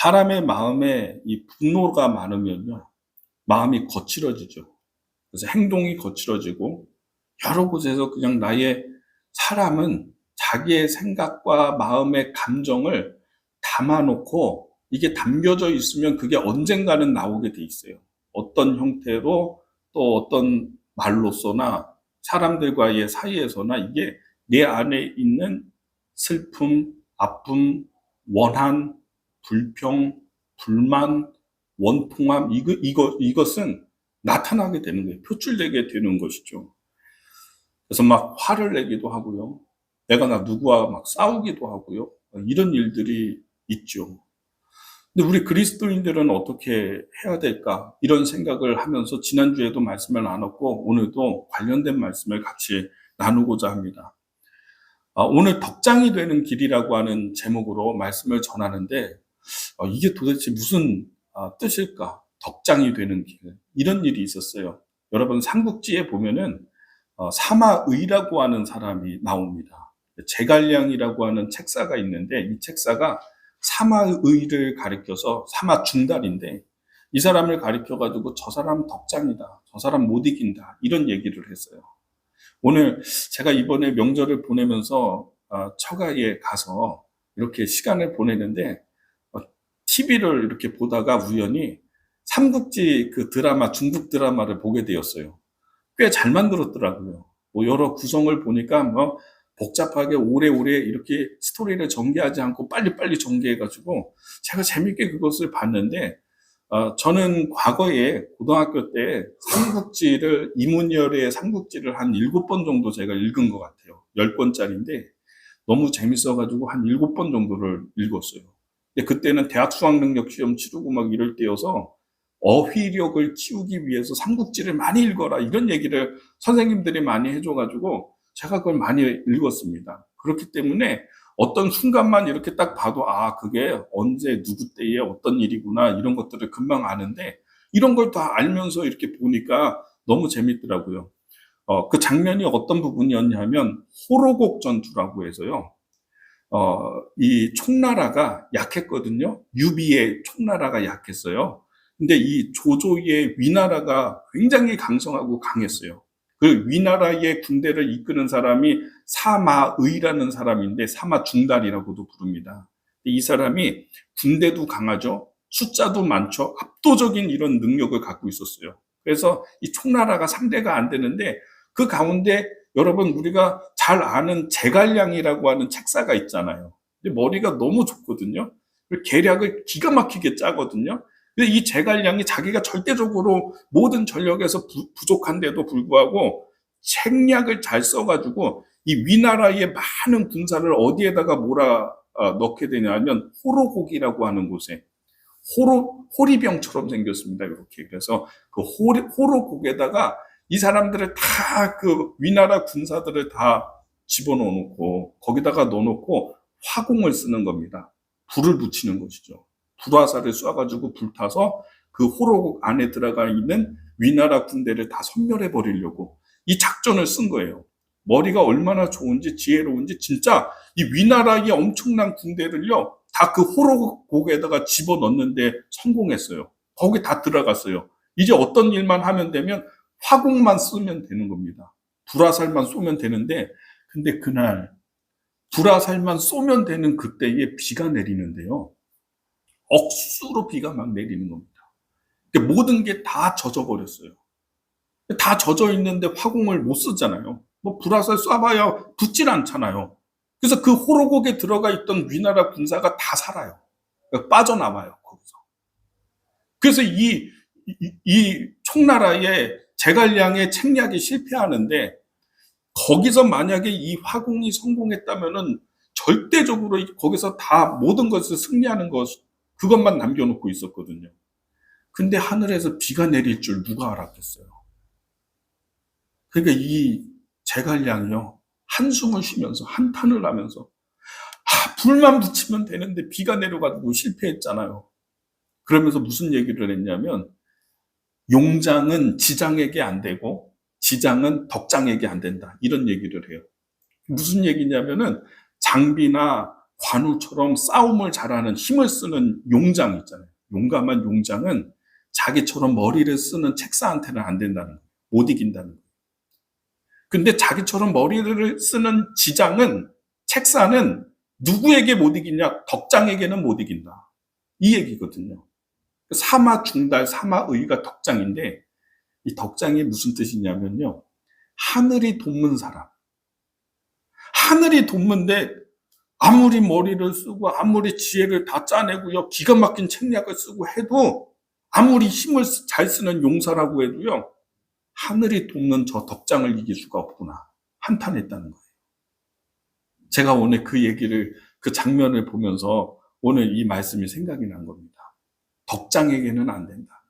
사람의 마음에 이 분노가 많으면요, 마음이 거칠어지죠. 그래서 행동이 거칠어지고 여러 곳에서 그냥 사람은 자기의 생각과 마음의 감정을 담아놓고 이게 담겨져 있으면 그게 언젠가는 나오게 돼 있어요. 어떤 형태로 또 어떤 말로서나 사람들과의 사이에서나 이게 내 안에 있는 슬픔, 아픔, 원한, 불평, 불만, 원통함, 이것은 나타나게 되는 거예요. 표출되게 되는 것이죠. 그래서 막 화를 내기도 하고요. 내가 누구와 막 싸우기도 하고요. 이런 일들이 있죠. 근데 우리 그리스도인들은 어떻게 해야 될까? 이런 생각을 하면서 지난주에도 말씀을 나눴고 오늘도 관련된 말씀을 같이 나누고자 합니다. 오늘 덕장이 되는 길이라고 하는 제목으로 말씀을 전하는데 이게 도대체 무슨 뜻일까? 덕장이 되는 길. 이런 일이 있었어요. 여러분 삼국지에 보면은 사마의라고 하는 사람이 나옵니다. 제갈량이라고 하는 책사가 있는데 이 책사가 사마의를 가리켜서 사마중달인데 이 사람을 가리켜가지고 저 사람 덕장이다. 저 사람 못 이긴다. 이런 얘기를 했어요. 오늘 제가 이번에 명절을 보내면서 처가에 가서 이렇게 시간을 보내는데 TV를 이렇게 보다가 우연히 삼국지 그 드라마, 중국 드라마를 보게 되었어요. 꽤 잘 만들었더라고요. 뭐 여러 구성을 보니까 뭐 복잡하게 오래오래 이렇게 스토리를 전개하지 않고 빨리빨리 전개해가지고 제가 재밌게 그것을 봤는데 저는 과거에 고등학교 때 삼국지를 이문열의 삼국지를 한 7번 정도 제가 읽은 것 같아요. 10권짜리인데 너무 재밌어가지고 한 7번 정도를 읽었어요. 근데 그때는 대학 수학능력 시험 치르고 막 이럴 때여서 어휘력을 키우기 위해서 삼국지를 많이 읽어라 이런 얘기를 선생님들이 많이 해줘가지고 제가 그걸 많이 읽었습니다. 그렇기 때문에 어떤 순간만 이렇게 딱 봐도 그게 언제 누구 때에 어떤 일이구나 이런 것들을 금방 아는데 이런 걸 다 알면서 이렇게 보니까 너무 재밌더라고요. 그 장면이 어떤 부분이었냐면 호로곡 전투라고 해서요. 이 총나라가 약했거든요. 유비의 총나라가 약했어요. 근데 이 조조의 위나라가 굉장히 강성하고 강했어요. 그 위나라의 군대를 이끄는 사람이 사마의라는 사람인데 사마중달이라고도 부릅니다. 이 사람이 군대도 강하죠. 숫자도 많죠. 압도적인 이런 능력을 갖고 있었어요. 그래서 이 총나라가 상대가 안 되는데 그 가운데 여러분 우리가 잘 아는 제갈량이라고 하는 책사가 있잖아요. 근데 머리가 너무 좋거든요. 계략을 기가 막히게 짜거든요. 근데 이 제갈량이 자기가 절대적으로 모든 전력에서 부족한데도 불구하고 책략을 잘 써가지고 이 위나라의 많은 군사를 어디에다가 넣게 되냐면 호로곡이라고 하는 곳에 호리병처럼 생겼습니다. 이렇게. 그래서 그 호로곡에다가 이 사람들을 다 그 위나라 군사들을 다 집어넣어 놓고 거기다가 넣어놓고 화공을 쓰는 겁니다. 불을 붙이는 것이죠. 불화살을 쏴가지고 불타서 그 호로곡 안에 들어가 있는 위나라 군대를 다 섬멸해 버리려고 이 작전을 쓴 거예요. 머리가 얼마나 좋은지 지혜로운지 진짜 이 위나라의 엄청난 군대를요 다 그 호로곡에다가 집어넣는데 성공했어요. 거기 다 들어갔어요. 이제 어떤 일만 하면 되면 화공만 쓰면 되는 겁니다. 불화살만 쏘면 되는데 근데 그날 불화살만 쏘면 되는 그때에 비가 내리는데요. 억수로 비가 막 내리는 겁니다. 모든 게 다 젖어버렸어요. 다 젖어 있는데 화공을 못 쓰잖아요. 뭐 불화살 쏴봐야 붙질 않잖아요. 그래서 그 호로곡에 들어가 있던 위나라 군사가 다 살아요. 그러니까 빠져나와요, 거기서. 그래서 이 총나라의 제갈량의 책략이 실패하는데 거기서 만약에 이 화공이 성공했다면은 절대적으로 거기서 다 모든 것을 승리하는 그것만 남겨놓고 있었거든요. 근데 하늘에서 비가 내릴 줄 누가 알았겠어요. 그러니까 이 제갈량이요 한숨을 쉬면서 한탄을 하면서 불만 붙이면 되는데 비가 내려가지고 실패했잖아요. 그러면서 무슨 얘기를 했냐면 용장은 지장에게 안 되고 지장은 덕장에게 안 된다. 이런 얘기를 해요. 무슨 얘기냐면은 장비나 관우처럼 싸움을 잘하는 힘을 쓰는 용장 있잖아요. 용감한 용장은 자기처럼 머리를 쓰는 책사한테는 안 된다는 거예요. 못 이긴다는 거예요. 근데 자기처럼 머리를 쓰는 지장은, 책사는 누구에게 못 이기냐? 덕장에게는 못 이긴다. 이 얘기거든요. 사마 중달, 사마의가 덕장인데, 이 덕장이 무슨 뜻이냐면요. 하늘이 돕는 사람. 하늘이 돕는데 아무리 머리를 쓰고 아무리 지혜를 다 짜내고요. 기가 막힌 책략을 쓰고 해도, 아무리 힘을 잘 쓰는 용사라고 해도요. 하늘이 돕는 저 덕장을 이길 수가 없구나. 한탄했다는 거예요. 제가 오늘 그 장면을 보면서 오늘 이 말씀이 생각이 난 겁니다. 덕장에게는 안 된다.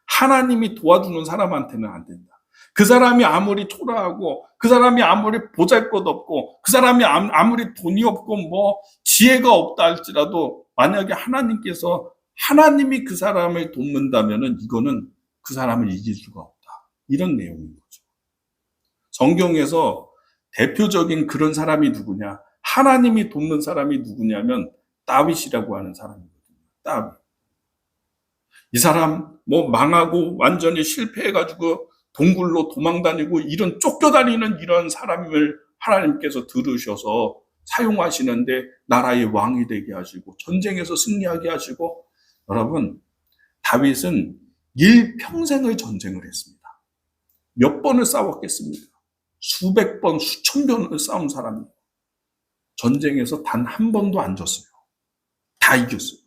하나님이 도와주는 사람한테는 안 된다. 그 사람이 아무리 초라하고, 그 사람이 아무리 보잘것없고, 그 사람이 아무리 돈이 없고 뭐 지혜가 없다 할지라도, 만약에 하나님이 그 사람을 돕는다면은 이거는 그 사람을 이길 수가 없다. 이런 내용인 거죠. 성경에서 대표적인 그런 사람이 누구냐? 하나님이 돕는 사람이 누구냐면 다윗이라고 하는 사람이거든요. 다윗. 이 사람 뭐 망하고 완전히 실패해가지고 동굴로 도망다니고 이런 쫓겨다니는 이런 사람을 하나님께서 들으셔서 사용하시는데, 나라의 왕이 되게 하시고 전쟁에서 승리하게 하시고. 여러분, 다윗은 일평생을 전쟁을 했습니다. 몇 번을 싸웠겠습니까? 수백 번, 수천 번을 싸운 사람이에요. 전쟁에서 단 한 번도 안 졌어요. 다 이겼어요.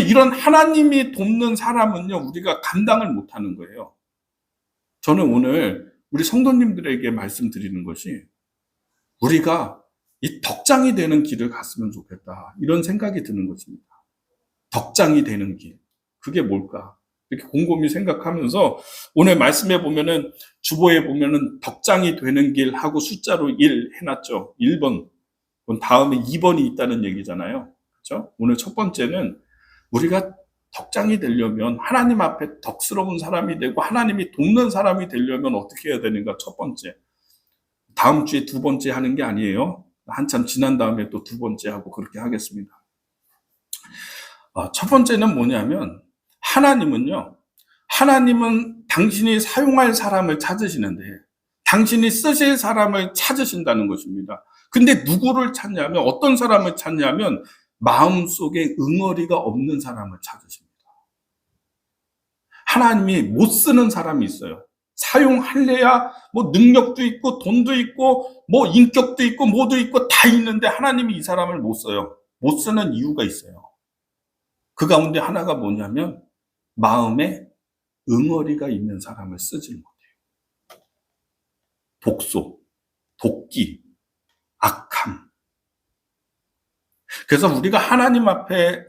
이런 하나님이 돕는 사람은요, 우리가 감당을 못하는 거예요. 저는 오늘 우리 성도님들에게 말씀드리는 것이, 우리가 이 덕장이 되는 길을 갔으면 좋겠다, 이런 생각이 드는 것입니다. 덕장이 되는 길, 그게 뭘까? 이렇게 곰곰이 생각하면서 오늘 말씀에 보면은, 주보에 보면은 덕장이 되는 길 하고 숫자로 1 해놨죠. 1번. 다음에 2번이 있다는 얘기잖아요. 그렇죠? 오늘 첫 번째는, 우리가 덕장이 되려면, 하나님 앞에 덕스러운 사람이 되고 하나님이 돕는 사람이 되려면 어떻게 해야 되는가? 첫 번째. 다음 주에 두 번째 하는 게 아니에요. 한참 지난 다음에 또 두 번째 하고 그렇게 하겠습니다. 첫 번째는 뭐냐면, 하나님은 당신이 사용할 사람을 찾으시는데, 당신이 쓰실 사람을 찾으신다는 것입니다. 근데 누구를 찾냐면, 어떤 사람을 찾냐면, 마음속에 응어리가 없는 사람을 찾으십니다. 하나님이 못 쓰는 사람이 있어요. 사용할래야 뭐 능력도 있고 돈도 있고 뭐 인격도 있고 뭐도 있고 다 있는데, 하나님이 이 사람을 못 써요. 못 쓰는 이유가 있어요. 그 가운데 하나가 뭐냐면, 마음에 응어리가 있는 사람을 쓰질 못해요. 독소, 독기, 악함. 그래서 우리가 하나님 앞에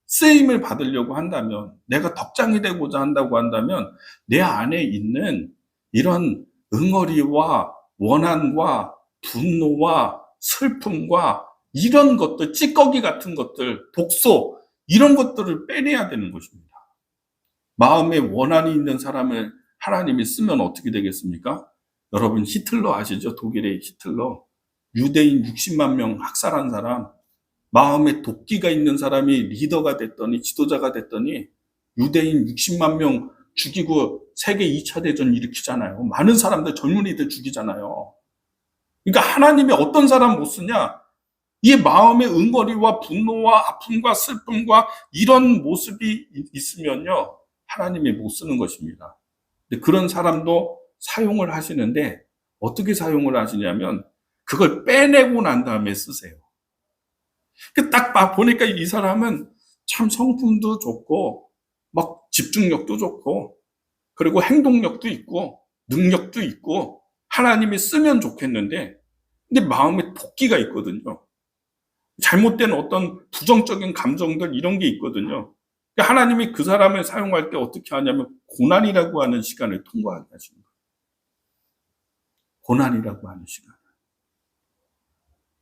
쓰임을 받으려고 한다면, 내가 덕장이 되고자 한다고 한다면, 내 안에 있는 이런 응어리와 원한과 분노와 슬픔과 이런 것들, 찌꺼기 같은 것들, 독소, 이런 것들을 빼내야 되는 것입니다. 마음에 원한이 있는 사람을 하나님이 쓰면 어떻게 되겠습니까? 여러분, 히틀러 아시죠? 독일의 히틀러. 유대인 60만 명 학살한 사람. 마음에 도끼가 있는 사람이 리더가 됐더니, 지도자가 됐더니 유대인 60만 명 죽이고 세계 2차 대전 일으키잖아요. 많은 사람들, 젊은이들 죽이잖아요. 그러니까 하나님이 어떤 사람 못 쓰냐? 이 마음의 응어리와 분노와 아픔과 슬픔과 이런 모습이 있으면요, 하나님이 못 쓰는 것입니다. 근데 그런 사람도 사용을 하시는데, 어떻게 사용을 하시냐면, 그걸 빼내고 난 다음에 쓰세요. 딱 보니까 이 사람은 참 성품도 좋고, 막 집중력도 좋고, 그리고 행동력도 있고, 능력도 있고, 하나님이 쓰면 좋겠는데, 근데 마음에 도끼가 있거든요. 잘못된 어떤 부정적인 감정들, 이런 게 있거든요. 하나님이 그 사람을 사용할 때 어떻게 하냐면, 고난이라고 하는 시간을 통과하게 하십니다. 고난이라고 하는 시간.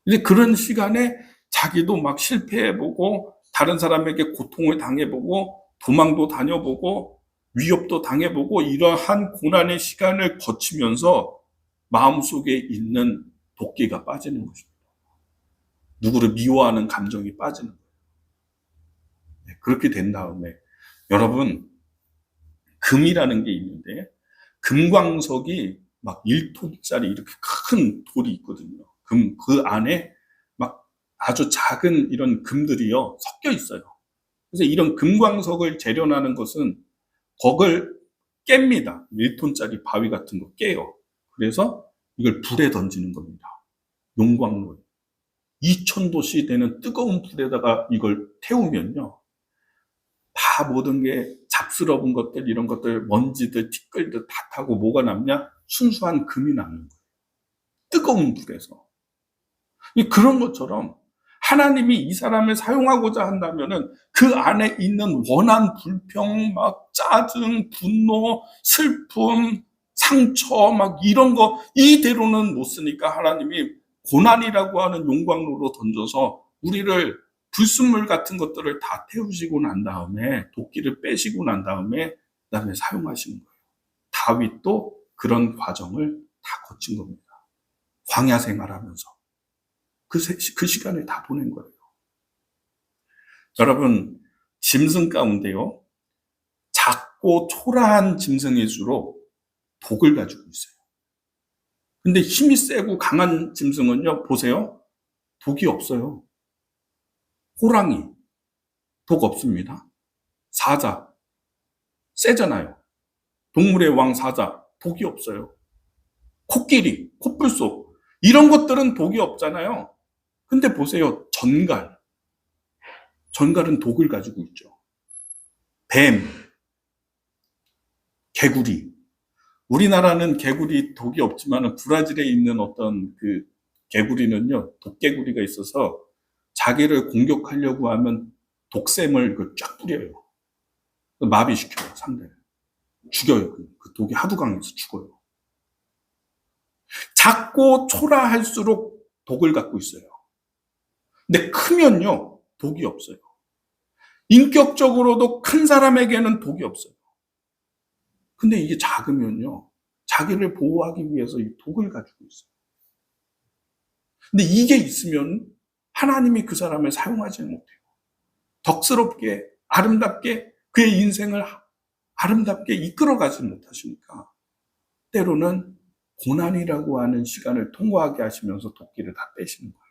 이제 그런 시간에 자기도 막 실패해보고, 다른 사람에게 고통을 당해보고, 도망도 다녀보고, 위협도 당해보고, 이러한 고난의 시간을 거치면서 마음속에 있는 도끼가 빠지는 것입니다. 누구를 미워하는 감정이 빠지는 거예요. 네, 그렇게 된 다음에 여러분, 금이라는 게 있는데 금광석이 막 1톤짜리 이렇게 큰 돌이 있거든요. 그 안에 막 아주 작은 이런 금들이요 섞여 있어요. 그래서 이런 금광석을 재련하는 것은 그걸 깹니다. 1톤짜리 바위 같은 거 깨요. 그래서 이걸 불에 던지는 겁니다. 용광로 2000도씨 되는 뜨거운 불에다가 이걸 태우면요, 다 모든 게 잡스러운 것들, 이런 것들, 먼지들, 티끌들 다 타고 뭐가 남냐? 순수한 금이 남는 거예요. 뜨거운 불에서. 그런 것처럼 하나님이 이 사람을 사용하고자 한다면은 그 안에 있는 원한, 불평, 막 짜증, 분노, 슬픔, 상처, 막 이런 거 이대로는 못 쓰니까 하나님이 고난이라고 하는 용광로로 던져서 우리를 불순물 같은 것들을 다 태우시고 난 다음에, 도끼를 빼시고 난 다음에 그다음에 사용하시는 거예요. 다윗도 그런 과정을 다 거친 겁니다. 광야 생활하면서 그 시간을 다 보낸 거예요. 여러분, 짐승 가운데요, 작고 초라한 짐승일수록 독을 가지고 있어요. 근데 힘이 세고 강한 짐승은요, 보세요. 독이 없어요. 호랑이, 독 없습니다. 사자, 세잖아요. 동물의 왕 사자, 독이 없어요. 코끼리, 코뿔소, 이런 것들은 독이 없잖아요. 근데 보세요. 전갈은 독을 가지고 있죠. 뱀, 개구리. 우리나라는 개구리 독이 없지만 브라질에 있는 어떤 그 개구리는요, 독개구리가 있어서 자기를 공격하려고 하면 독샘을 쫙 뿌려요. 마비시켜요, 상대를. 죽여요. 그 독이 하도 강해서 죽어요. 작고 초라할수록 독을 갖고 있어요. 근데 크면요, 독이 없어요. 인격적으로도 큰 사람에게는 독이 없어요. 근데 이게 작으면요, 자기를 보호하기 위해서 이 독을 가지고 있어요. 근데 이게 있으면 하나님이 그 사람을 사용하지 못해요. 덕스럽게, 아름답게 그의 인생을 아름답게 이끌어가지 못하시니까 때로는 고난이라고 하는 시간을 통과하게 하시면서 도끼를 다 빼시는 거예요.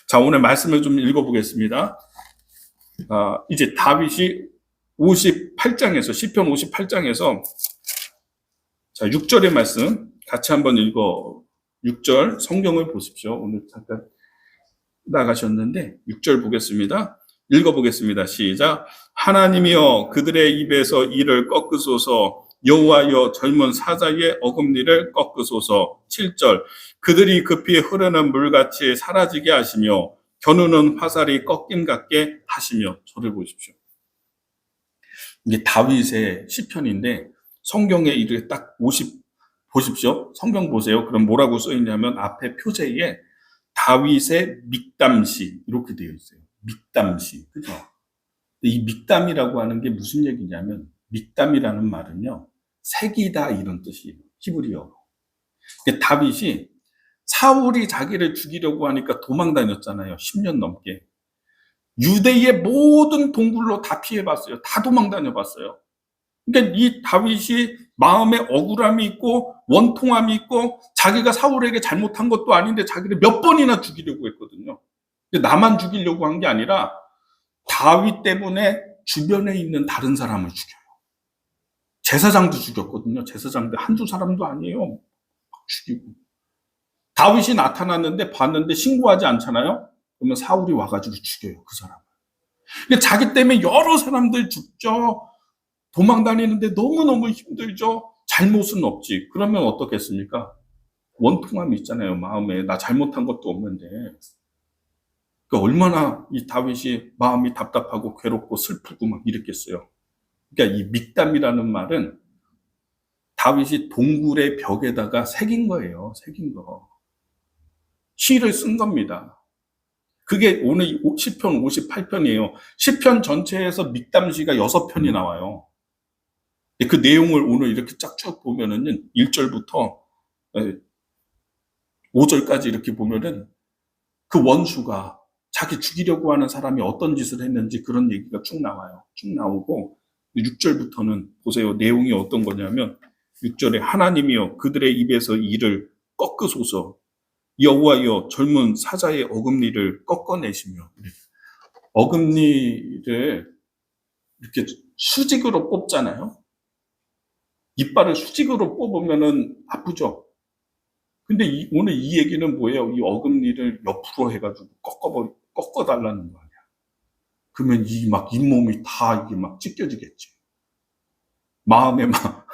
자, 오늘 말씀을 좀 읽어보겠습니다. 이제 다윗이 58장에서, 시편 58장에서, 자, 6절의 말씀 같이 한번 6절 성경을 보십시오. 오늘 잠깐 나가셨는데 6절 보겠습니다. 읽어보겠습니다. 시작. 하나님이여 그들의 입에서 이를 꺾으소서. 여호와여 젊은 사자의 어금니를 꺾으소서. 7절. 그들이 급히 흐르는 물같이 사라지게 하시며 겨누는 화살이 꺾임 같게 하시며. 저를 보십시오. 이게 다윗의 시편인데 성경에 이렇게 딱 보십시오. 성경 보세요. 그럼 뭐라고 써 있냐면 앞에 표제에 다윗의 믹담시 이렇게 되어 있어요. 믹담시, 그죠? 이 믹담이라고 하는 게 무슨 얘기냐면, 믹담이라는 말은요, 색이다 이런 뜻이에요. 히브리어로. 다윗이 사울이 자기를 죽이려고 하니까 도망 다녔잖아요. 10년 넘게. 유대의 모든 동굴로 다 피해봤어요. 다 도망 다녀봤어요. 그러니까 이 다윗이 마음에 억울함이 있고 원통함이 있고 자기가 사울에게 잘못한 것도 아닌데 자기를 몇 번이나 죽이려고 했거든요. 근데 나만 죽이려고 한 게 아니라 다윗 때문에 주변에 있는 다른 사람을 죽여요. 제사장도 죽였거든요. 제사장들 한두 사람도 아니에요. 막 죽이고. 다윗이 나타났는데 봤는데 신고하지 않잖아요. 그러면 사울이 와가지고 죽여요, 그 사람을. 근데 자기 때문에 여러 사람들 죽죠. 도망 다니는데 너무너무 힘들죠. 잘못은 없지. 그러면 어떻겠습니까? 원통함이 있잖아요, 마음에. 나 잘못한 것도 없는데. 그러니까 얼마나 이 다윗이 마음이 답답하고 괴롭고 슬프고 막 이랬겠어요. 그러니까 이 믹담이라는 말은 다윗이 동굴의 벽에다가 새긴 거예요. 새긴 거. 시를 쓴 겁니다. 그게 오늘 시편 58편이에요. 시편 전체에서 믹담시가 6편이 나와요. 그 내용을 오늘 이렇게 쫙쭉 보면은 1절부터 5절까지 이렇게 보면은 그 원수가 자기 죽이려고 하는 사람이 어떤 짓을 했는지 그런 얘기가 쭉 나와요. 쭉 나오고 6절부터는 보세요. 내용이 어떤 거냐면 6절에 하나님이여 그들의 입에서 이를 꺾으소서 여호와여 젊은 사자의 어금니를 꺾어내시며 어금니를 이렇게 수직으로 뽑잖아요. 이빨을 수직으로 뽑으면은 아프죠. 근데 오늘 이 얘기는 뭐예요? 이 어금니를 옆으로 해가지고 꺾어달라는 거 아니야. 그러면 이 막 잇몸이 다 이게 막 찢겨지겠지. 마음에 막,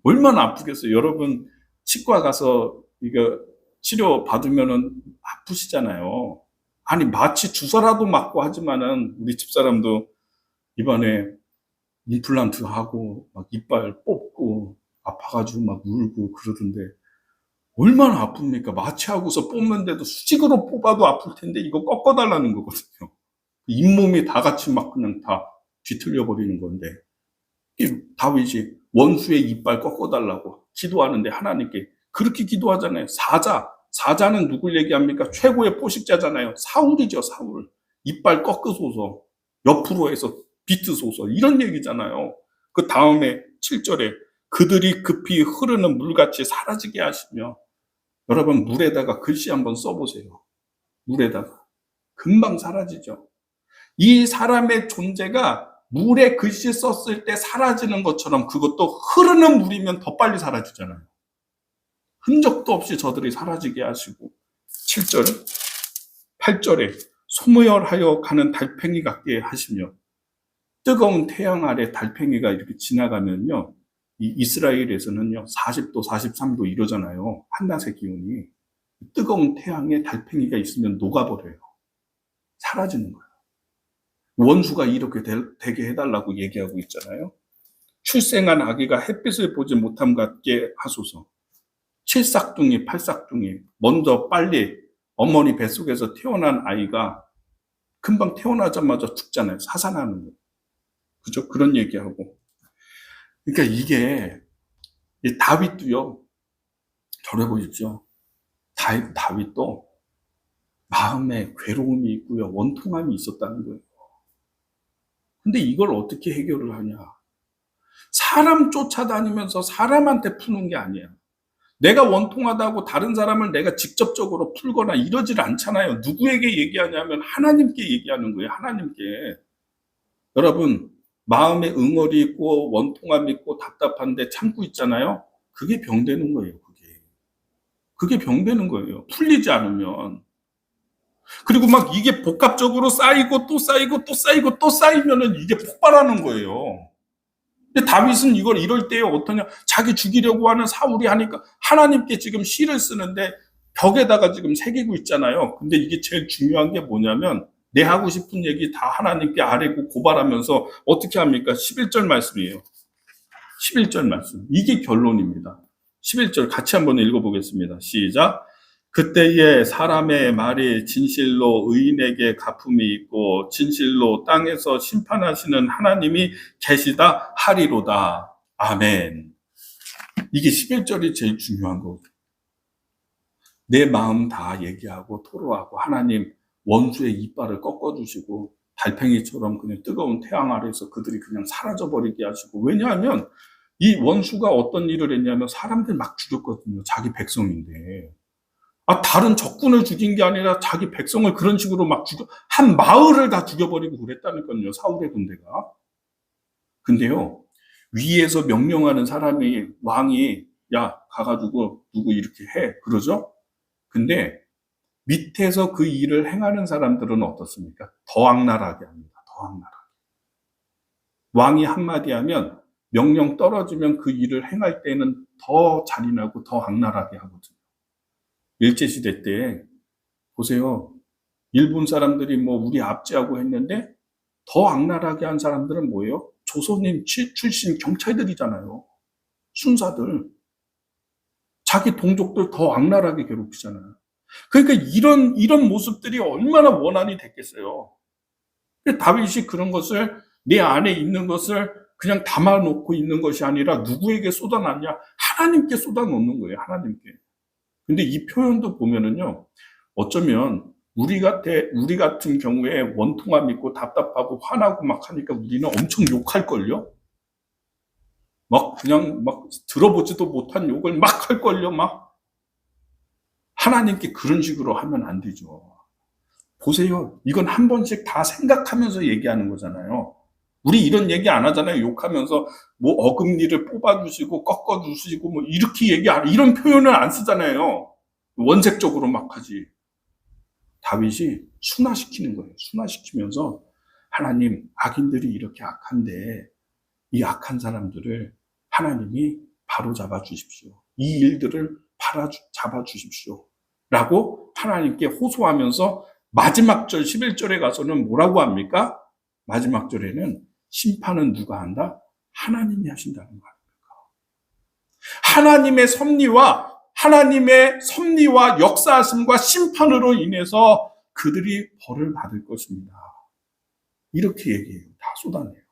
얼마나 아프겠어요. 여러분, 치과 가서 이거 치료 받으면은 아프시잖아요. 아니, 마치 주사라도 맞고 하지만은 우리 집사람도 이번에 임플란트 하고 막 이빨 뽑고 아파가지고 막 울고 그러던데 얼마나 아픕니까? 마취하고서 뽑는데도 수직으로 뽑아도 아플 텐데 이거 꺾어달라는 거거든요. 잇몸이 다 같이 막 그냥 다 뒤틀려 버리는 건데 다윗이 원수의 이빨 꺾어달라고 기도하는데 하나님께 그렇게 기도하잖아요. 사자는 누굴 얘기합니까? 최고의 포식자잖아요. 사울이죠. 사울. 이빨 꺾으소서 옆으로 해서 비트소서 이런 얘기잖아요. 그 다음에 7절에 그들이 급히 흐르는 물같이 사라지게 하시며 여러분 물에다가 글씨 한번 써보세요. 물에다가 금방 사라지죠. 이 사람의 존재가 물에 글씨 썼을 때 사라지는 것처럼 그것도 흐르는 물이면 더 빨리 사라지잖아요. 흔적도 없이 저들이 사라지게 하시고 7절, 8절에 소멸하여 가는 달팽이 같게 하시며 뜨거운 태양 아래 달팽이가 이렇게 지나가면요. 이 이스라엘에서는요. 40도, 43도 이러잖아요. 한낮의 기온이. 뜨거운 태양에 달팽이가 있으면 녹아버려요. 사라지는 거예요. 원수가 이렇게 되게 해달라고 얘기하고 있잖아요. 출생한 아기가 햇빛을 보지 못함 같게 하소서. 7싹둥이, 8싹둥이 먼저 빨리 어머니 뱃속에서 태어난 아이가 금방 태어나자마자 죽잖아요. 사살하는 거예요. 그죠? 그런 얘기하고. 그러니까 이게 다윗도요. 저래 보십시오. 다윗도 마음에 괴로움이 있고요. 원통함이 있었다는 거예요. 근데 이걸 어떻게 해결을 하냐? 사람 쫓아다니면서 사람한테 푸는 게 아니야. 내가 원통하다고 다른 사람을 내가 직접적으로 풀거나 이러질 않잖아요. 누구에게 얘기하냐면 하나님께 얘기하는 거예요. 하나님께. 여러분 마음에 응어리 있고 원통함이 있고 답답한데 참고 있잖아요. 그게 병되는 거예요. 그게 병되는 거예요. 풀리지 않으면. 그리고 막 이게 복합적으로 쌓이고 또 쌓이고 또 쌓이고 또 쌓이면은 이게 폭발하는 거예요. 근데 다윗은 이걸 이럴 때에 어떠냐? 자기 죽이려고 하는 사울이 하니까 하나님께 지금 시를 쓰는데 벽에다가 지금 새기고 있잖아요. 근데 이게 제일 중요한 게 뭐냐면 내 하고 싶은 얘기 다 하나님께 아뢰고 고발하면서 어떻게 합니까? 11절 말씀이에요. 11절 말씀. 이게 결론입니다. 11절 같이 한번 읽어보겠습니다. 시작. 그때에 사람의 말이 진실로 의인에게 갚음이 있고 진실로 땅에서 심판하시는 하나님이 계시다 하리로다. 아멘. 이게 11절이 제일 중요한 거거든요. 내 마음 다 얘기하고 토로하고 하나님 원수의 이빨을 꺾어주시고 달팽이처럼 그냥 뜨거운 태양 아래에서 그들이 그냥 사라져버리게 하시고 왜냐하면 이 원수가 어떤 일을 했냐면 사람들 막 죽였거든요. 자기 백성인데. 다른 적군을 죽인 게 아니라 자기 백성을 그런 식으로 막 한 마을을 다 죽여버리고 그랬다니까요. 사울의 군대가. 근데요. 위에서 명령하는 사람이 왕이 야 가가지고 누구 이렇게 해. 그러죠? 근데 밑에서 그 일을 행하는 사람들은 어떻습니까? 더 악랄하게 합니다. 더 악랄하게. 왕이 한마디 하면 명령 떨어지면 그 일을 행할 때는 더 잔인하고 더 악랄하게 하거든요. 일제시대 때 보세요. 일본 사람들이 뭐 우리 압제하고 했는데 더 악랄하게 한 사람들은 뭐예요? 조선인 출신 경찰들이잖아요. 순사들. 자기 동족들 더 악랄하게 괴롭히잖아요. 그러니까 이런 모습들이 얼마나 원한이 됐겠어요. 다윗이 그런 것을 내 안에 있는 것을 그냥 담아놓고 있는 것이 아니라 누구에게 쏟아놨냐? 하나님께 쏟아놓는 거예요. 하나님께. 근데 이 표현도 보면은요. 어쩌면 우리 같은 경우에 원통함 있고 답답하고 화나고 막 하니까 우리는 엄청 욕할걸요? 막 그냥 막 들어보지도 못한 욕을 막 할걸요? 막. 하나님께 그런 식으로 하면 안 되죠. 보세요. 이건 한 번씩 다 생각하면서 얘기하는 거잖아요. 우리 이런 얘기 안 하잖아요. 욕하면서 뭐 어금니를 뽑아주시고 꺾어주시고 뭐 이렇게 이런 표현을 안 쓰잖아요. 원색적으로 막 하지. 다윗이 순화시키는 거예요. 순화시키면서 하나님, 악인들이 이렇게 악한데 이 악한 사람들을 하나님이 바로 잡아 주십시오. 이 일들을 잡아 주십시오. 라고 하나님께 호소하면서 마지막 절 11절에 가서는 뭐라고 합니까? 마지막 절에는 심판은 누가 한다? 하나님이 하신다는 거예요. 하나님의 섭리와 역사하심과 심판으로 인해서 그들이 벌을 받을 것입니다. 이렇게 얘기해요. 다 쏟아내요.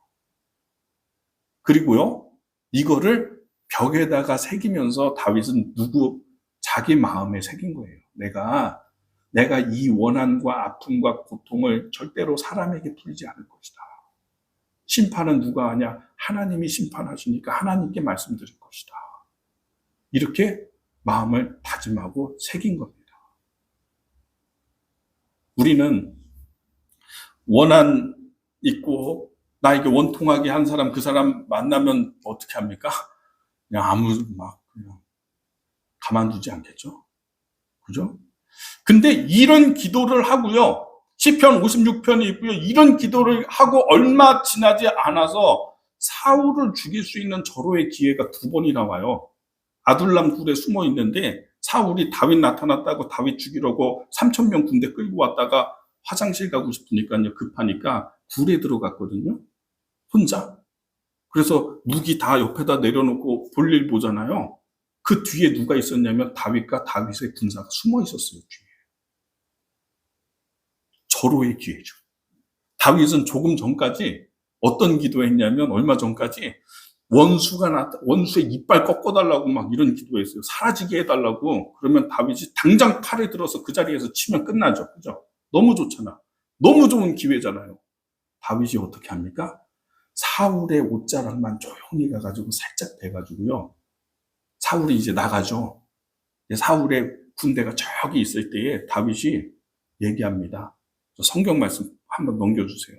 그리고요, 이거를 벽에다가 새기면서 다윗은 자기 마음에 새긴 거예요. 내가 이 원한과 아픔과 고통을 절대로 사람에게 풀지 않을 것이다. 심판은 누가 하냐? 하나님이 심판하시니까 하나님께 말씀드릴 것이다. 이렇게 마음을 다짐하고 새긴 겁니다. 우리는 원한 있고 나에게 원통하게 한 사람, 그 사람 만나면 어떻게 합니까? 그냥 그냥 가만두지 않겠죠? 그죠? 근데 이런 기도를 하고요. 시편 56편이 있고요. 이런 기도를 하고 얼마 지나지 않아서 사울을 죽일 수 있는 절호의 기회가 2번이나 와요. 아둘람 굴에 숨어 있는데 사울이 다윗 나타났다고 다윗 죽이려고 3,000명 군대 끌고 왔다가 화장실 가고 싶으니까요. 급하니까 굴에 들어갔거든요. 혼자. 그래서 무기 다 옆에다 내려놓고 볼일 보잖아요. 그 뒤에 누가 있었냐면 다윗과 다윗의 군사가 숨어 있었어요. 뒤에. 절호의 기회죠. 다윗은 조금 전까지 어떤 기도했냐면 얼마 전까지 원수의 이빨 꺾어달라고 막 이런 기도했어요. 사라지게 해달라고. 그러면 다윗이 당장 칼을 들어서 그 자리에서 치면 끝나죠. 그죠? 너무 좋잖아. 너무 좋은 기회잖아요. 다윗이 어떻게 합니까? 사울의 옷자락만 조용히 가가지고 살짝 대가지고요. 사울이 이제 나가죠. 사울의 군대가 저기 있을 때에 다윗이 얘기합니다. 성경 말씀 한번 넘겨주세요.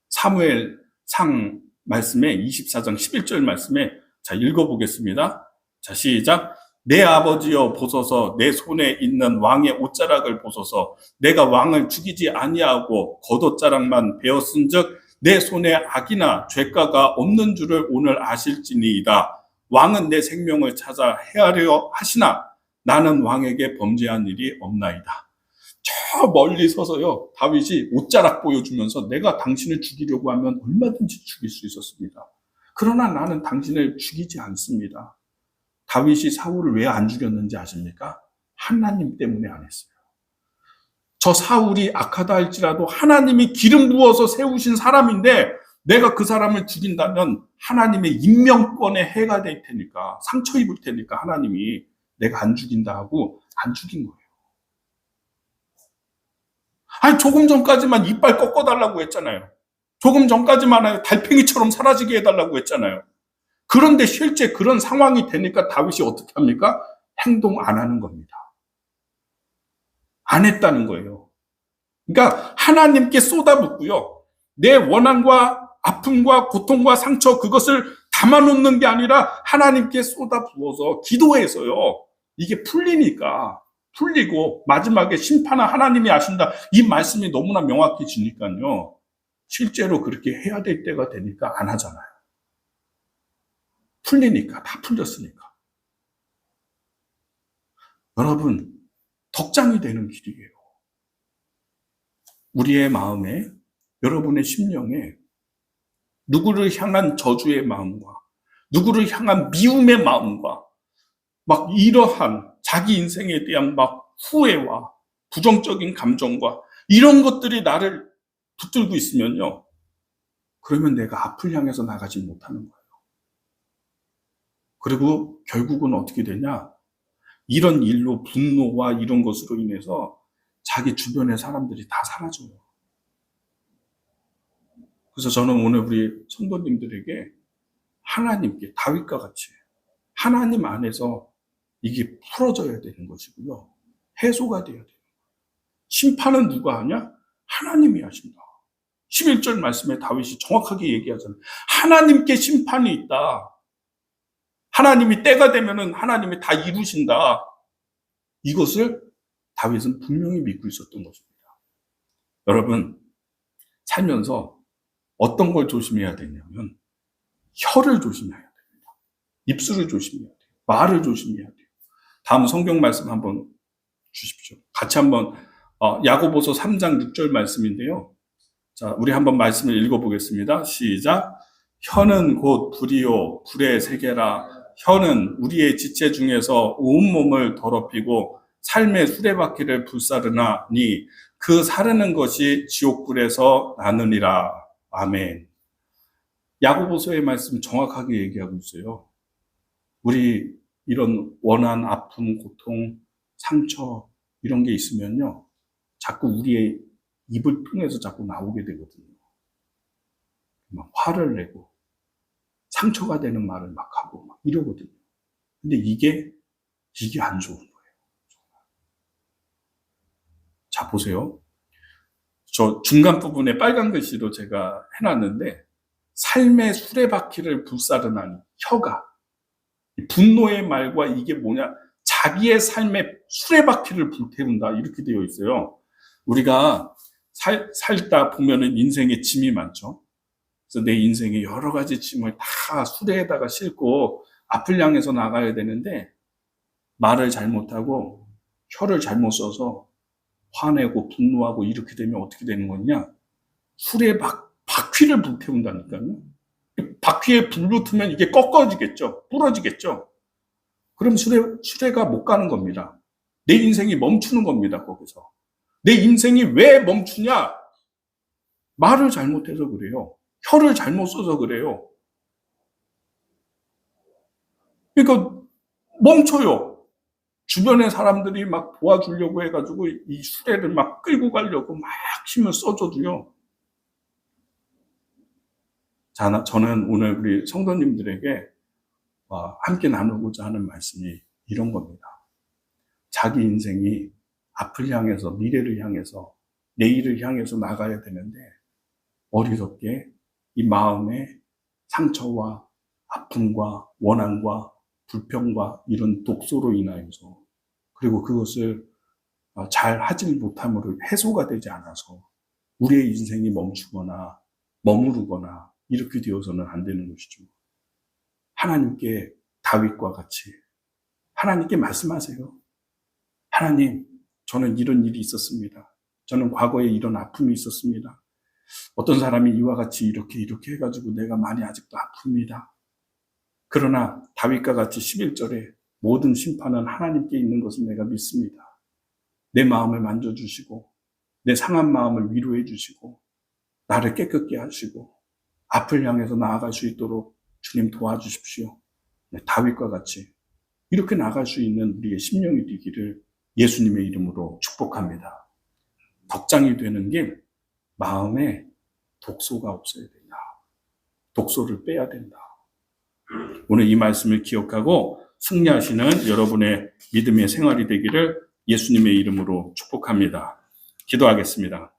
사무엘상 말씀에 24장 11절 말씀에 자 읽어보겠습니다. 자 시작. 내 아버지여 보소서 내 손에 있는 왕의 옷자락을 보소서 내가 왕을 죽이지 아니하고 겉옷자락만 베었은즉 내 손에 악이나 죄가가 없는 줄을 오늘 아실지니이다. 왕은 내 생명을 찾아 해하려 하시나 나는 왕에게 범죄한 일이 없나이다. 저 멀리 서서요 다윗이 옷자락 보여주면서 내가 당신을 죽이려고 하면 얼마든지 죽일 수 있었습니다. 그러나 나는 당신을 죽이지 않습니다. 다윗이 사울을 왜 안 죽였는지 아십니까? 하나님 때문에 안 했어요. 저 사울이 악하다 할지라도 하나님이 기름 부어서 세우신 사람인데 내가 그 사람을 죽인다면 하나님의 인명권에 해가 될 테니까 상처 입을 테니까 하나님이 내가 안 죽인다 하고 안 죽인 거예요. 아니 조금 전까지만 이빨 꺾어달라고 했잖아요. 조금 전까지만 달팽이처럼 사라지게 해달라고 했잖아요. 그런데 실제 그런 상황이 되니까 다윗이 어떻게 합니까? 행동 안 하는 겁니다. 안 했다는 거예요. 그러니까 하나님께 쏟아붓고요. 내 원한과 아픔과 고통과 상처 그것을 담아놓는 게 아니라 하나님께 쏟아부어서 기도해서요. 이게 풀리고 마지막에 심판은 하나님이 아신다. 이 말씀이 너무나 명확해지니까요. 실제로 그렇게 해야 될 때가 되니까 안 하잖아요. 풀리니까 다 풀렸으니까. 여러분 덕장이 되는 길이에요. 우리의 마음에 여러분의 심령에 누구를 향한 저주의 마음과 누구를 향한 미움의 마음과 막 이러한 자기 인생에 대한 막 후회와 부정적인 감정과 이런 것들이 나를 붙들고 있으면요. 그러면 내가 앞을 향해서 나가지 못하는 거예요. 그리고 결국은 어떻게 되냐? 이런 일로 분노와 이런 것으로 인해서 자기 주변의 사람들이 다 사라져요. 그래서 저는 오늘 우리 성도님들에게 하나님께 다윗과 같이 하나님 안에서 이게 풀어져야 되는 것이고요. 해소가 되어야 돼요. 심판은 누가 하냐? 하나님이 하신다. 11절 말씀에 다윗이 정확하게 얘기하잖아요. 하나님께 심판이 있다. 하나님이 때가 되면은 하나님이 다 이루신다. 이것을 다윗은 분명히 믿고 있었던 것입니다. 여러분, 살면서 어떤 걸 조심해야 되냐면 혀를 조심해야 됩니다. 입술을 조심해야 돼요. 말을 조심해야 돼요. 다음 성경 말씀 한번 주십시오. 같이 한번 야고보서 3장 6절 말씀인데요. 자, 우리 한번 말씀을 읽어보겠습니다. 시작. 혀는 곧 불이요 불의 세계라. 혀는 우리의 지체 중에서 온몸을 더럽히고 삶의 수레바퀴를 불사르나니 그 사르는 것이 지옥불에서 나느니라. 아멘. 야고보서의 말씀 정확하게 얘기하고 있어요. 우리 이런 원한, 아픔, 고통, 상처 이런 게 있으면요. 자꾸 우리의 입을 통해서 자꾸 나오게 되거든요. 막 화를 내고 상처가 되는 말을 막 하고 막 이러거든요. 근데 이게 안 좋은 거예요. 자, 보세요. 저 중간 부분에 빨간 글씨로 제가 해놨는데 삶의 수레바퀴를 불사르나니 혀가 분노의 말과 이게 뭐냐? 자기의 삶의 수레바퀴를 불태운다 이렇게 되어 있어요. 우리가 살다 보면은 인생에 짐이 많죠. 그래서 내 인생에 여러 가지 짐을 다 수레에다가 싣고 앞을 향해서 나가야 되는데 말을 잘못하고 혀를 잘못 써서 화내고 분노하고 이렇게 되면 어떻게 되는 거냐? 수레 바퀴를 불태운다니까요. 바퀴에 불 붙으면 이게 꺾어지겠죠. 부러지겠죠. 그럼 수레가 못 가는 겁니다. 내 인생이 멈추는 겁니다. 거기서. 내 인생이 왜 멈추냐? 말을 잘못해서 그래요. 혀를 잘못 써서 그래요. 그러니까 멈춰요. 주변의 사람들이 막 도와주려고 해가지고 이 수레를 막 끌고 가려고 막 힘을 써줘도요. 자, 저는 오늘 우리 성도님들에게 함께 나누고자 하는 말씀이 이런 겁니다. 자기 인생이 앞을 향해서, 미래를 향해서, 내일을 향해서 나가야 되는데 어리석게 이 마음의 상처와 아픔과 원한과 불평과 이런 독소로 인하여서 그리고 그것을 잘 하지 못함으로 해소가 되지 않아서 우리의 인생이 멈추거나 머무르거나 이렇게 되어서는 안 되는 것이죠. 하나님께 다윗과 같이 하나님께 말씀하세요. 하나님, 저는 이런 일이 있었습니다. 저는 과거에 이런 아픔이 있었습니다. 어떤 사람이 이와 같이 이렇게 해가지고 내가 많이 아직도 아픕니다. 그러나 다윗과 같이 11절에 모든 심판은 하나님께 있는 것을 내가 믿습니다. 내 마음을 만져주시고 내 상한 마음을 위로해 주시고 나를 깨끗게 하시고 앞을 향해서 나아갈 수 있도록 주님 도와주십시오. 다윗과 같이 이렇게 나아갈 수 있는 우리의 심령이 되기를 예수님의 이름으로 축복합니다. 덕장이 되는 게 마음에 독소가 없어야 된다. 독소를 빼야 된다. 오늘 이 말씀을 기억하고 승리하시는 여러분의 믿음의 생활이 되기를 예수님의 이름으로 축복합니다. 기도하겠습니다.